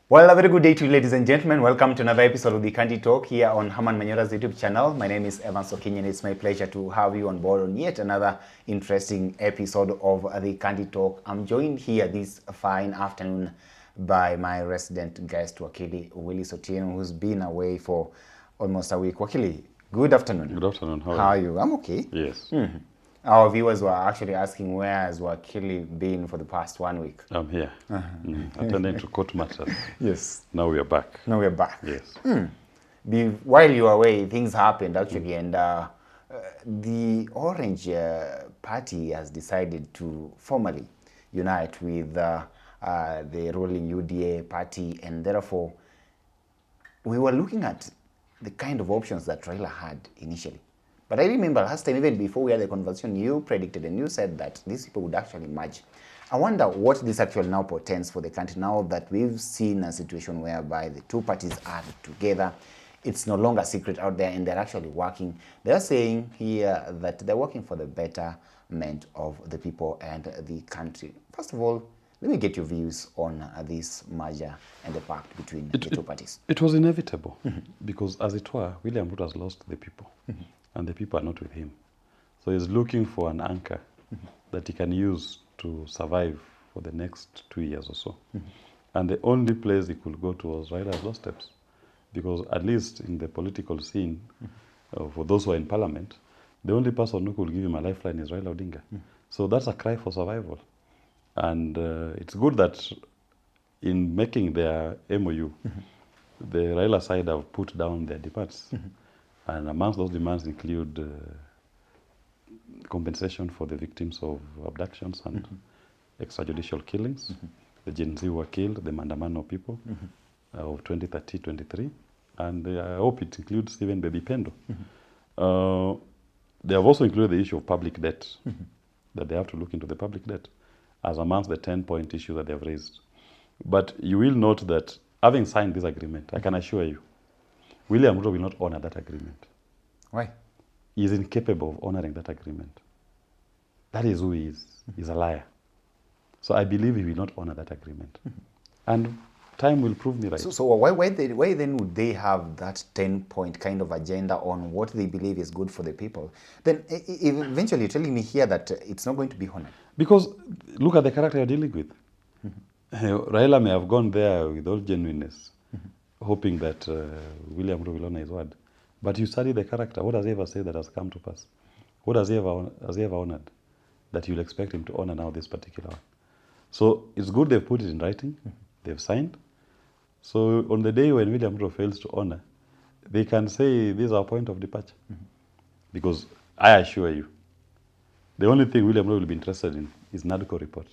Well, a very good day to you, ladies and gentlemen. Welcome to another episode of the Candy Talk here on Herman Manyora's YouTube channel. My name is Evan Sokinyi, and it's my pleasure to have you on board on yet another interesting episode of the Candy Talk. I'm joined here this fine afternoon by my resident guest, Wakili Willie Sotieno, who's been away for almost a week. Wakili, good afternoon. Good afternoon. How are you? I'm okay. Yes. Our viewers were actually asking where has Wakili been for the past 1 week. I'm here. Attending to court matters. Yes. Now we are back. Now we're back. Yes. While you were away, things happened actually, and the Orange Party has decided to formally unite with the ruling UDA party, and therefore we were looking at the kind of options that Raila had initially. But I remember last time, even before we had the conversation, you predicted and you said that these people would actually merge. I wonder what this actually now portends for the country now that we've seen a situation whereby the two parties are together. It's no longer a secret out there, and they're actually working. They're saying here that they're working for the betterment of the people and the country. First of all, let me get your views on this merger and the pact between the two parties. It was inevitable because, as it were, William Ruto has lost the people, and the people are not with him. So he's looking for an anchor that he can use to survive for the next 2 years or so. And the only place he could go to was Raila's doorsteps, because at least in the political scene, for those who are in parliament, the only person who could give him a lifeline is Raila Odinga. So that's a cry for survival. And it's good that in making their MOU, the Raila side have put down their demands. And amongst those demands include compensation for the victims of abductions and extrajudicial killings. The Gen Z were killed, the Mandamano people of 2023. And I hope it includes even Baby Pendo. They have also included the issue of public debt, that they have to look into the public debt as amongst the 10-point issue that they have raised. But you will note that having signed this agreement, I can assure you, William Ruto will not honor that agreement. Why? He is incapable of honoring that agreement. That is who he is. He's a liar. So I believe he will not honor that agreement. And time will prove me right. So why then would they have that 10-point kind of agenda on what they believe is good for the people? Then eventually you're telling me here that it's not going to be honored. Because look at the character you're dealing with. Raila may have gone there with all genuineness, hoping that William Ruto will honor his word. But you study the character. What has he ever said that has come to pass? What has he ever honored that you'll expect him to honor now this particular one? So it's good they've put it in writing. They've signed. So on the day when William Ruto fails to honor, they can say this is our point of departure. Because I assure you, the only thing William Ruto will be interested in is Nadco report.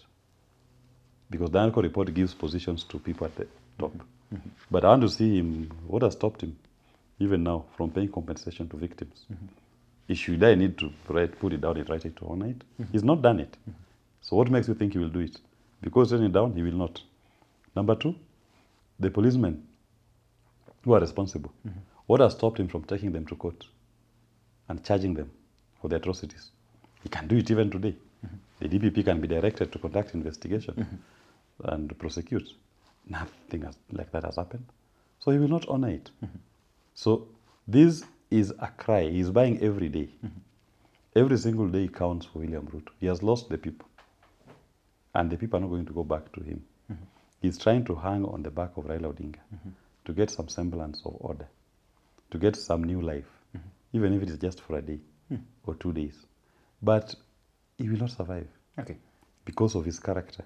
Because the Nadco report gives positions to people at the top. But I want to see him, what has stopped him, even now, from paying compensation to victims? Should I need to put it down in writing to honor it? He's not done it. So what makes you think he will do it? Because turning it down, he will not. Number two, the policemen who are responsible. What has stopped him from taking them to court and charging them for the atrocities? He can do it even today. The DPP can be directed to conduct investigation and prosecute. Nothing like that has happened. So he will not honor it. So this is a cry. He's buying every day. Every single day counts for William Ruto. He has lost the people. And the people are not going to go back to him. He's trying to hang on the back of Raila Odinga to get some semblance of order, to get some new life, even if it is just for a day or 2 days. But he will not survive because of his character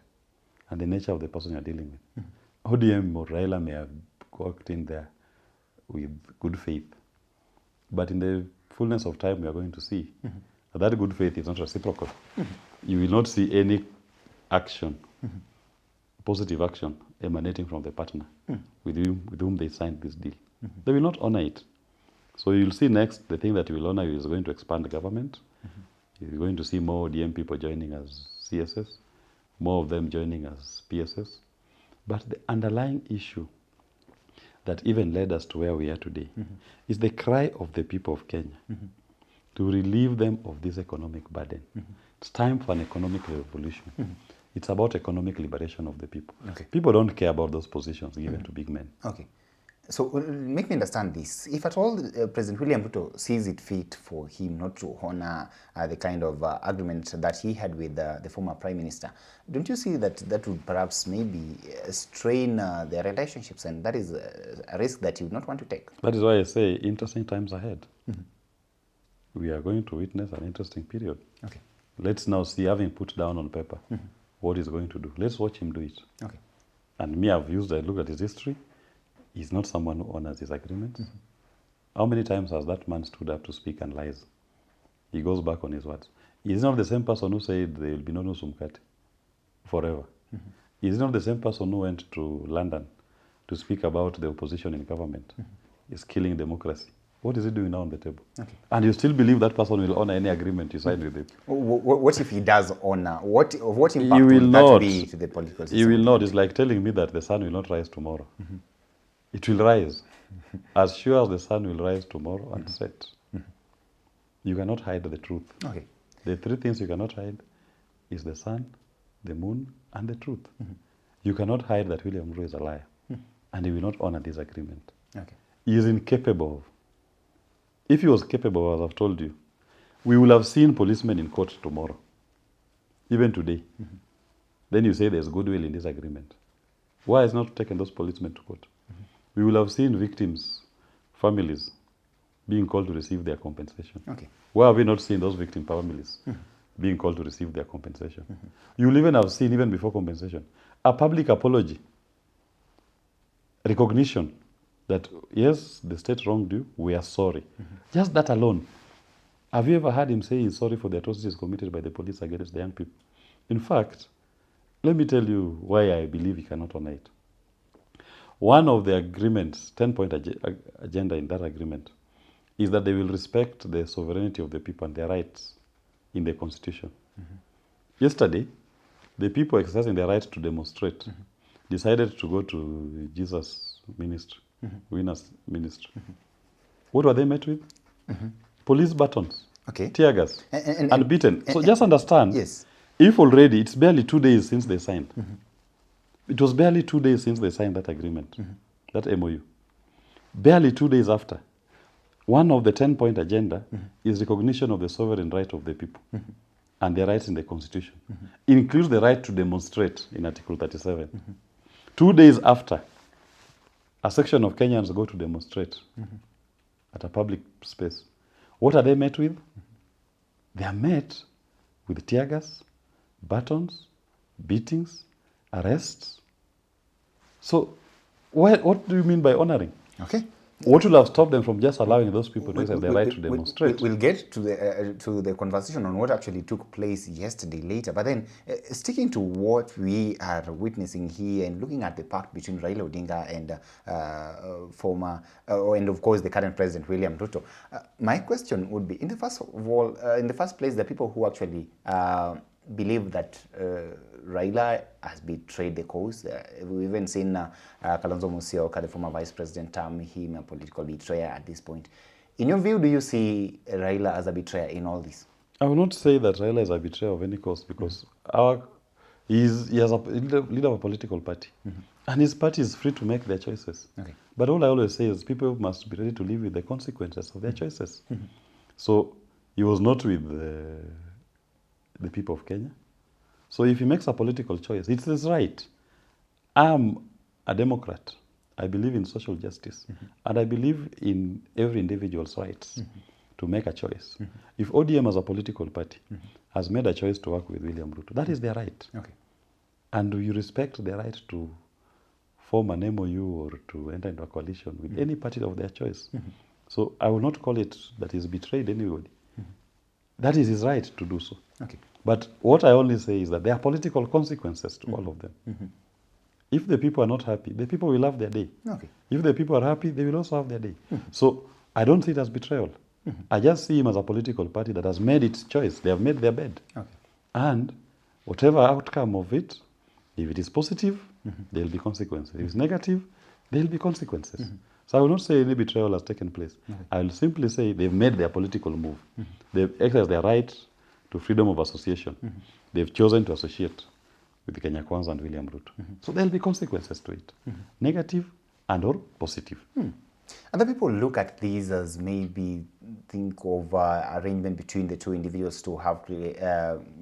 and the nature of the person you're dealing with. ODM or Raila may have walked in there with good faith, but in the fullness of time we are going to see that good faith is not reciprocal. You will not see any action, positive action emanating from the partner with whom they signed this deal. They will not honor it. So you'll see next, the thing that you will honor is going to expand the government. You're going to see more DM people joining as CSS, more of them joining as PSS. But the underlying issue that even led us to where we are today is the cry of the people of Kenya to relieve them of this economic burden. It's time for an economic revolution. It's about economic liberation of the people. Okay. People don't care about those positions given to big men. Okay. So make me understand this. If at all President William Ruto sees it fit for him not to honor the kind of agreement that he had with the former Prime Minister, don't you see that that would perhaps maybe strain their relationships, and that is a risk that you would not want to take? That is why I say interesting times ahead. We are going to witness an interesting period. Okay. Let's now see, having put down on paper what he's going to do. Let's watch him do it. Okay. And me, I've looked at his history. He's not someone who honors his agreements. How many times has that man stood up to speak and lies? He goes back on his words. He's not the same person who said there will be no Sumkati forever. He's not the same person who went to London to speak about the opposition in government. He's killing democracy. What is he doing now on the table? Okay. And you still believe that person will honor any agreement you signed with him? What if he does honor? What impact will will not that be to the political system? He will not. It's like telling me that the sun will not rise tomorrow. It will rise. As sure as the sun will rise tomorrow and set. You cannot hide the truth. Okay. The three things you cannot hide is the sun, the moon, and the truth. You cannot hide that William Ruto is a liar. And he will not honor this agreement. Okay. He is incapable of. If he was capable, as I've told you, we will have seen policemen in court tomorrow, even today. Then you say there's goodwill in this agreement. Why has not taken those policemen to court? We will have seen victims' families being called to receive their compensation. Okay. Why have we not seen those victim families being called to receive their compensation? You will even have seen, even before compensation, a public apology, recognition that, yes, the state wronged you, we are sorry. Just that alone. Have you ever heard him say he's sorry for the atrocities committed by the police against the young people? In fact, let me tell you why I believe he cannot honor it. One of the agreements, 10-point agenda in that agreement, is that they will respect the sovereignty of the people and their rights in the Constitution. Yesterday, the people exercising their right to demonstrate decided to go to Jesus' ministry, Winner's ministry. What were they met with? Police batons, tear gas, and beaten. So just understand, if already it's barely 2 days since they signed, it was barely 2 days since they signed that agreement, that MOU. Barely 2 days after, one of the 10-point agenda is recognition of the sovereign right of the people and their rights in the Constitution. Includes the right to demonstrate in Article 37. 2 days after, a section of Kenyans go to demonstrate at a public space. What are they met with? They are met with tear gas, batons, beatings, arrests. So, what do you mean by honoring? Okay. What will have stopped them from just allowing those people to exercise their right to demonstrate? We'll get to the conversation on what actually took place yesterday later. But then, sticking to what we are witnessing here and looking at the pact between Raila Odinga and and of course the current president William Ruto, my question would be: in the first place, the people who actually believe that Raila has betrayed the cause. We've even seen Kalonzo Musyoka, the former vice president, term him a political betrayer at this point. In your view, do you see Raila as a betrayer in all this? I will not say that Raila is a betrayer of any cause, because he has a leader of a political party. And his party is free to make their choices. Okay. But all I always say is people must be ready to live with the consequences of their choices. So he was not with the people of Kenya. So if he makes a political choice, it's his right. I'm a Democrat. I believe in social justice. And I believe in every individual's rights to make a choice. If ODM as a political party has made a choice to work with William Ruto, that is their right. Okay. And you respect their right to form an MOU or to enter into a coalition with any party of their choice. So I will not call it that he's betrayed anybody. That is his right to do so. Okay. But what I only say is that there are political consequences to all of them. If the people are not happy, the people will have their day. Okay. If the people are happy, they will also have their day. So I don't see it as betrayal. I just see him as a political party that has made its choice. They have made their bed. Okay. And whatever outcome of it, if it is positive, there will be consequences. If it's negative, there will be consequences. So I will not say any betrayal has taken place. I will simply say they've made their political move. They've exercised their right to freedom of association. They've chosen to associate. with Kenya Kwanza and William Ruto. So there'll be consequences to it, negative and or positive. Other people look at these as maybe think of arrangement between the two individuals to have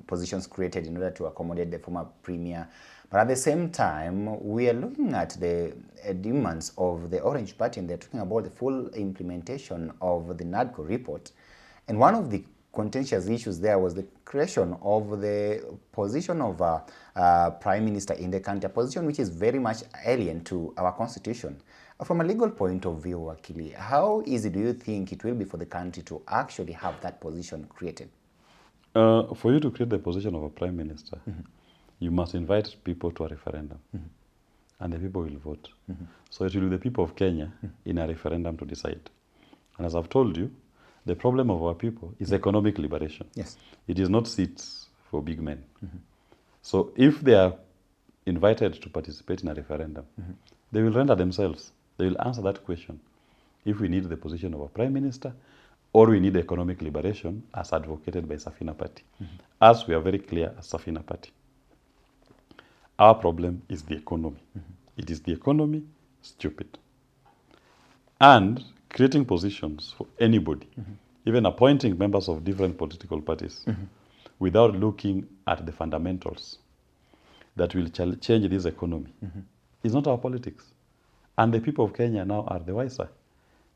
positions created in order to accommodate the former premier. But at the same time, we are looking at the demands of the Orange Party, and they're talking about the full implementation of the Nadco report. And one of the contentious issues there was the creation of the position of Prime Minister in the country, a position which is very much alien to our constitution. From a legal point of view, Wakili, how easy do you think it will be for the country to actually have that position created? For you to create the position of a Prime Minister, you must invite people to a referendum, and the people will vote. So it will be the people of Kenya in a referendum to decide. And as I've told you, the problem of our people is economic liberation. Yes. It is not seats for big men. So if they are invited to participate in a referendum, they will render themselves. They will answer that question. If we need the position of a Prime Minister, or we need economic liberation as advocated by Safina Party. As we are very clear as Safina Party. Our problem is the economy. It is the economy, stupid. And creating positions for anybody, even appointing members of different political parties, without looking at the fundamentals that will change this economy, is not our politics. And the people of Kenya now are the wiser.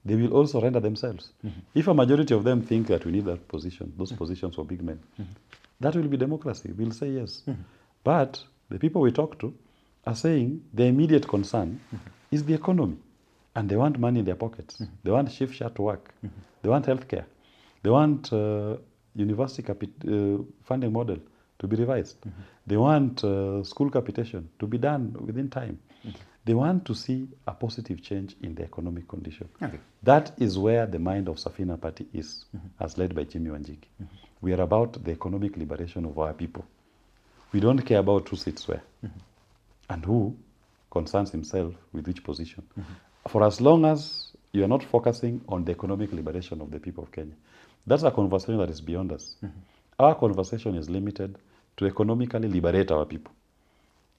They will also render themselves. If a majority of them think that we need that position, those positions for big men, that will be democracy. We'll say yes. But the people we talk to are saying the immediate concern is the economy. And they want money in their pockets. They want shift share work. They want healthcare. They want university funding model to be revised. They want school capitation to be done within time. They want to see a positive change in the economic condition. That is where the mind of Safina Party is, as led by Jimmy Wanjigi. We are about the economic liberation of our people. We don't care about who sits where and who concerns himself with which position. For as long as you are not focusing on the economic liberation of the people of Kenya, that's a conversation that is beyond us. Our conversation is limited to economically liberate our people,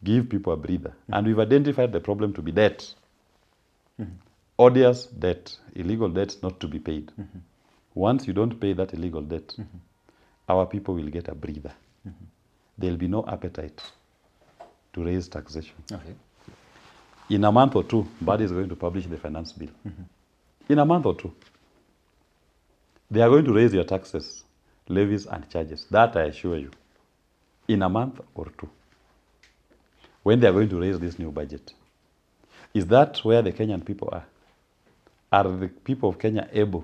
give people a breather. And we've identified the problem to be debt. Odious debt, illegal debt not to be paid. Once you don't pay that illegal debt, our people will get a breather. There'll be no appetite to raise taxation. In a month or two, Badi is going to publish the finance bill. In a month or two, they are going to raise your taxes, levies, and charges. That I assure you. In a month or two. When they are going to raise this new budget. Is that where the Kenyan people are? Are the people of Kenya able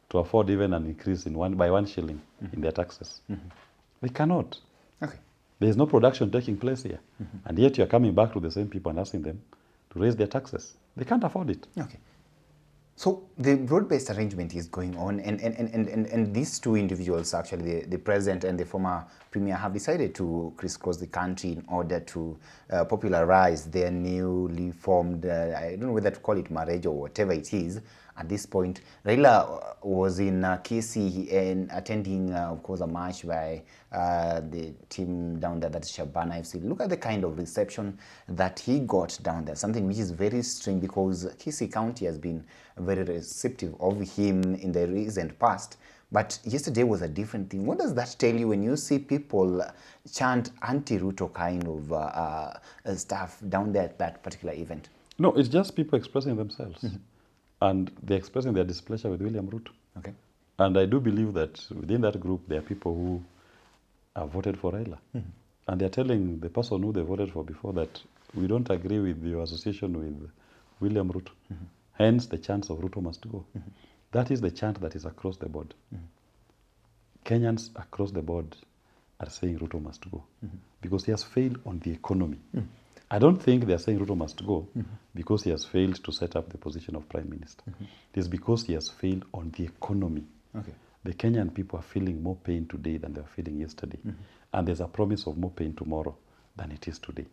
to afford even an increase in by 1 shilling in their taxes? They cannot. There is no production taking place here. And yet you are coming back to the same people and asking them to raise their taxes. They can't afford it. So the broad-based arrangement is going on, and these two individuals, actually, the president and the former premier, have decided to crisscross the country in order to popularize their newly formed, I don't know whether to call it marriage or whatever it is. At this point, Raila was in Kisii and attending, of course, a march by the team down there, that's Shabana FC. Look at the kind of reception that he got down there, something which is very strange because Kisii County has been very receptive of him in the recent past. But yesterday was a different thing. What does that tell you when you see people chant anti-Ruto kind of stuff down there at that particular event? No, it's just people expressing themselves. And they're expressing their displeasure with William Ruto. And I do believe that within that group, there are people who have voted for Raila. And they're telling the person who they voted for before that we don't agree with your association with William Ruto. Hence, the chant of Ruto must go. That is the chant that is across the board. Kenyans across the board are saying Ruto must go. Because he has failed on the economy. I don't think they are saying Ruto must go because he has failed to set up the position of Prime Minister. It is because he has failed on the economy. The Kenyan people are feeling more pain today than they were feeling yesterday. And there's a promise of more pain tomorrow than it is today.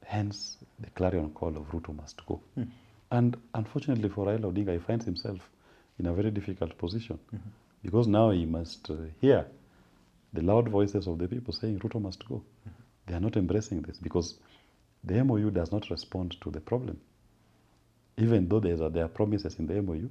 Hence, the clarion call of Ruto must go. And unfortunately for Raila Odinga, he finds himself in a very difficult position. Because now he must hear the loud voices of the people saying Ruto must go. They are not embracing this because the MOU does not respond to the problem. Even though there are promises in the MOU,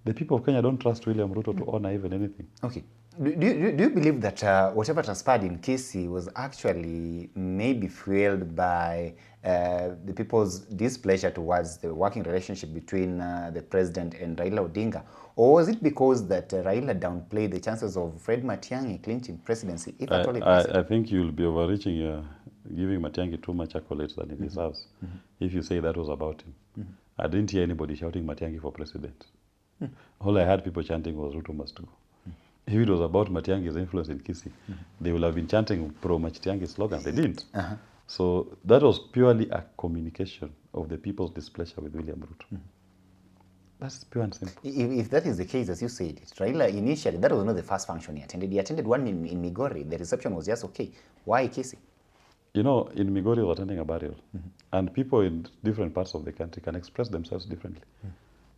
the people of Kenya don't trust William Ruto to honor even anything. Okay. Do you believe that whatever transpired in Kisii was actually maybe fueled by the people's displeasure towards the working relationship between the president and Raila Odinga? Or was it because that Raila downplayed the chances of Fred Matiang'i clinching presidency, if at all it I think you'll be overreaching, giving Matiang'i too much accolades than he deserves if you say that was about him. I didn't hear anybody shouting Matiang'i for president. All I heard people chanting was Ruto must go. If it was about Matiang'i's influence in Kisii, they would have been chanting pro-Matiang'i slogans. They didn't. So that was purely a communication of the people's displeasure with William Ruto. That's pure and simple. If that is the case, as you said, Raila initially, that was not the first function he attended. He attended one in Migori. The reception was just okay. Why Kisii? You know, in Migori, he was attending a burial. And people in different parts of the country can express themselves differently.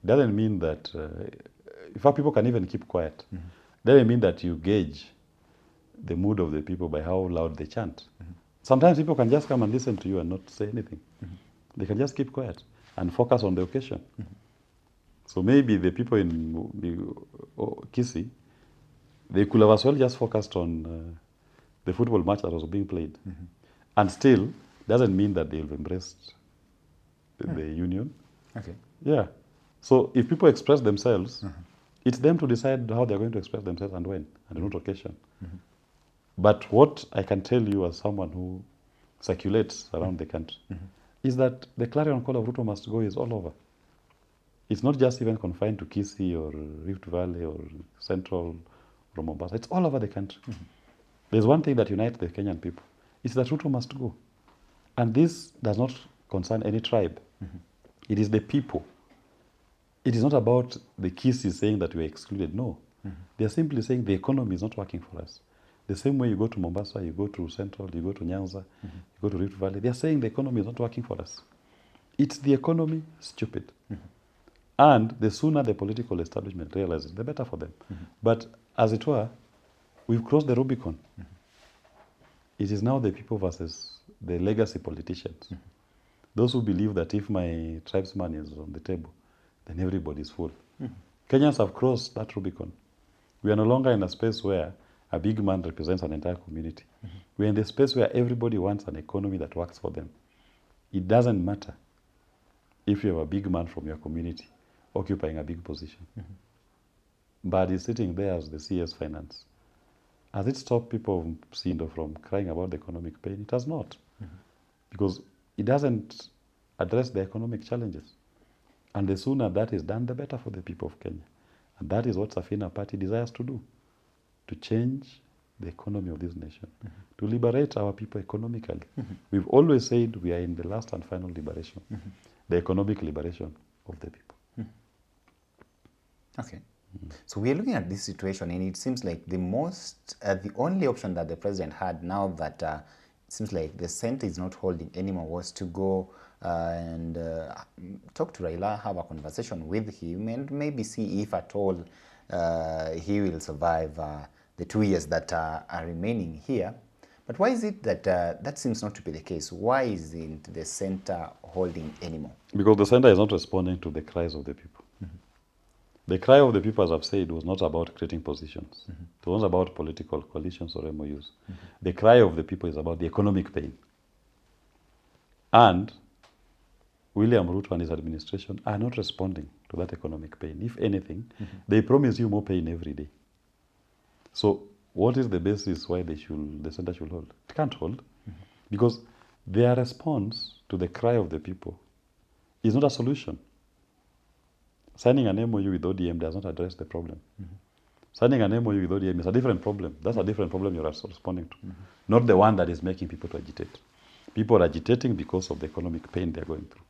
Doesn't mean that, in fact, people can even keep quiet. Doesn't mean that you gauge the mood of the people by how loud they chant. Sometimes people can just come and listen to you and not say anything. They can just keep quiet and focus on the occasion. So maybe the people in Kisii, they could have as well just focused on the football match that was being played. And still, doesn't mean that they've embraced the union. Okay. Yeah. So if people express themselves, it's them to decide how they're going to express themselves and when, and on what occasion. But what I can tell you as someone who circulates around the country is that the clarion call of Ruto must go is all over. It's not just even confined to Kisii or Rift Valley or Central or Mombasa. It's all over the country. There's one thing that unites the Kenyan people. It's that Ruto must go. And this does not concern any tribe. It is the people. It is not about the Kisii saying that we are excluded. No. They are simply saying the economy is not working for us. The same way you go to Mombasa, you go to Central, you go to Nyanza, you go to Rift Valley. They are saying the economy is not working for us. It's the economy, stupid. And the sooner the political establishment realizes, the better for them. But as it were, we've crossed the Rubicon. It is now the people versus the legacy politicians. Those who believe that if my tribesman is on the table, then everybody is full. Kenyans have crossed that Rubicon. We are no longer in a space where a big man represents an entire community. We are in the space where everybody wants an economy that works for them. It doesn't matter if you have a big man from your community occupying a big position. But he's sitting there as the CS Finance. Has it stopped people from crying about the economic pain? It has not. Because it doesn't address the economic challenges. And the sooner that is done, the better for the people of Kenya. And that is what Safina Party desires to do, to change the economy of this nation, to liberate our people economically. We've always said we are in the last and final liberation, the economic liberation of the people. Okay. So we are looking at this situation, and it seems like the only option that the president had now that it seems like the center is not holding anymore was to go and talk to Raila, have a conversation with him, and maybe see if at all he will survive the 2 years that are remaining here. But why is it that that seems not to be the case? Why isn't the center holding anymore? Because the center is not responding to the cries of the people. The cry of the people, as I've said, was not about creating positions. It wasn't about political coalitions or MOUs. The cry of the people is about the economic pain. And William Ruto and his administration are not responding to that economic pain. If anything, they promise you more pain every day. So what is the basis why the center should hold? It can't hold. Because their response to the cry of the people is not a solution. Signing an MOU with ODM does not address the problem. Signing an MOU with ODM is a different problem. That's a different problem you're responding to. Not the one that is making people to agitate. People are agitating because of the economic pain they're going through.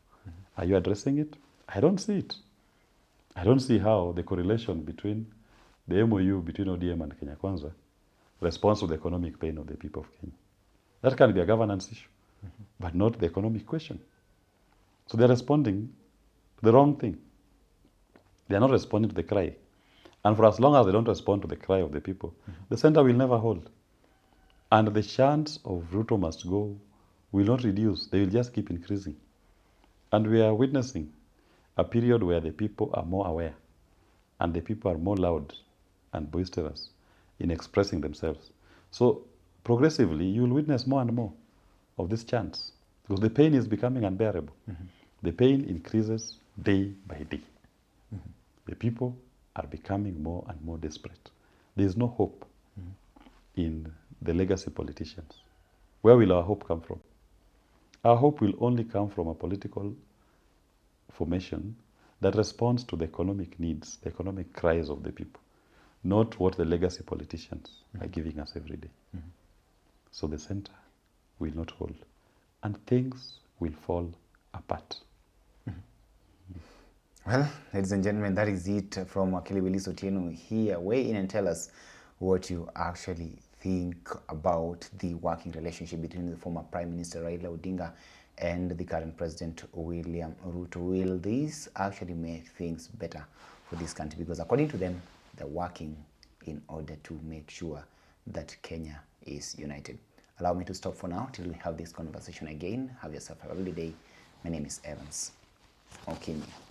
Are you addressing it? I don't see it. I don't see how the correlation between the MOU between ODM and Kenya Kwanza responds to the economic pain of the people of Kenya. That can be a governance issue, but not the economic question. So they're responding to the wrong thing. They're not responding to the cry. And for as long as they don't respond to the cry of the people, the center will never hold. And the chants of Ruto must go will not reduce. They will just keep increasing. And we are witnessing a period where the people are more aware and the people are more loud and boisterous in expressing themselves. So progressively, you will witness more and more of this chance because the pain is becoming unbearable. The pain increases day by day. The people are becoming more and more desperate. There is no hope in the legacy politicians. Where will our hope come from? Our hope will only come from a political formation that responds to the economic needs, the economic cries of the people, not what the legacy politicians are giving us every day. So the center will not hold, and things will fall apart. Well, ladies and gentlemen, that is it from Akili Willis Otieno here. Weigh in and tell us what you actually think about the working relationship between the former Prime Minister Raila Odinga and the current President William Ruto. Will this actually make things better for this country? Because according to them, they're working in order to make sure that Kenya is united. Allow me to stop for now till we have this conversation again. Have yourself a lovely day. My name is Evans Okinyi.